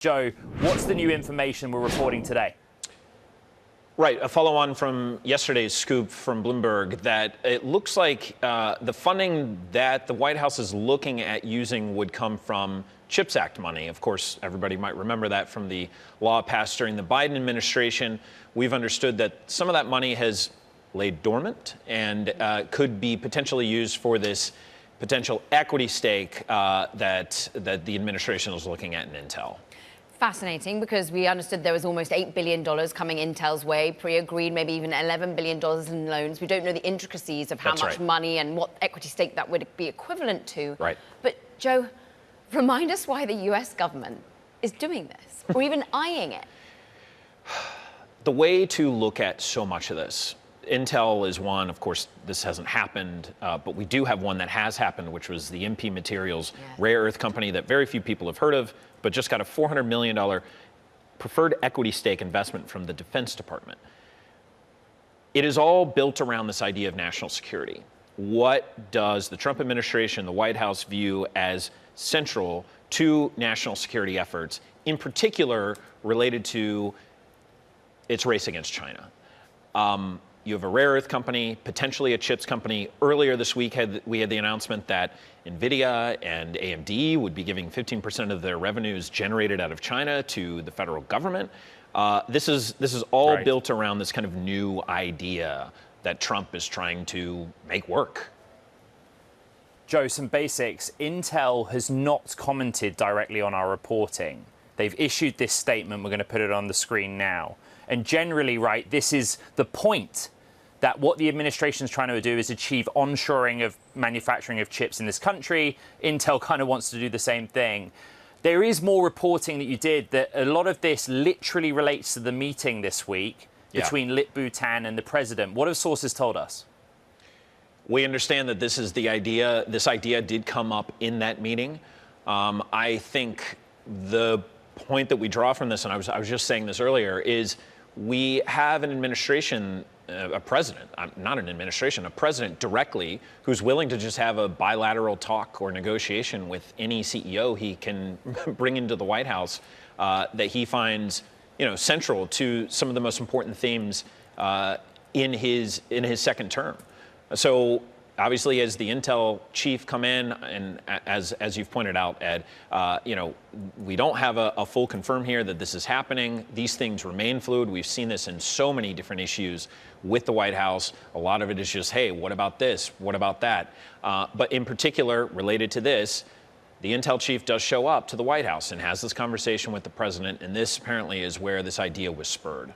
Joe, what's the new information we're reporting today? Right, a follow-on from yesterday's scoop from Bloomberg that it looks like the funding that the White House is looking at using would come from CHIPS Act money. Of course, everybody might remember that from the law passed during the Biden administration. We've understood that some of that money has laid dormant and could be potentially used for this potential equity stake that the administration is looking at in Intel. Fascinating, because we understood there was almost $8 billion coming Intel's way, pre-agreed, maybe even $11 billion in loans. We don't know the intricacies of how much money and what equity stake that would be equivalent to. Right. But, Joe, remind us why the US government is doing this, or even eyeing it. The way to look at so much of this, Intel is one. Of course, this hasn't happened, but we do have one that has happened, which was the MP Materials rare earth company that very few people have heard of, but just got a $400 million preferred equity stake investment from the Defense Department. It is all built around this idea of national security. What does the Trump administration, the White House, view as central to national security efforts, in particular related to its race against China? You have a rare earth company, potentially a chips company. Earlier this week, we had the announcement that NVIDIA and AMD would be giving 15% of their revenues generated out of China to the federal government. This is all built around this kind of new idea that Trump is trying to make work. Joe, some basics. Intel has not commented directly on our reporting. They've issued this statement. We're going to put it on the screen now. And generally, right, this is the point that what the administration is trying to do is achieve onshoring of manufacturing of chips in this country. Intel kind of wants to do the same thing. There is more reporting that you did that a lot of this literally relates to the meeting this week between Lip-Bu Tan and the president. What have sources told us? We understand that this is the idea. This idea did come up in that meeting. I think the point that we draw from this, and I was just saying this earlier, is we have an administration, a president, not an administration, a president directly who's willing to just have a bilateral talk or negotiation with any CEO he can bring into the White House that he finds, central to some of the most important themes in his second term. So obviously, as the Intel chief come in, and as you've pointed out, Ed, we don't have a full confirm here that this is happening. These things remain fluid. We've seen this in so many different issues with the White House. A lot of it is just, hey, what about this? What about that? But in particular, related to this, the Intel chief does show up to the White House and has this conversation with the president, and this apparently is where this idea was spurred.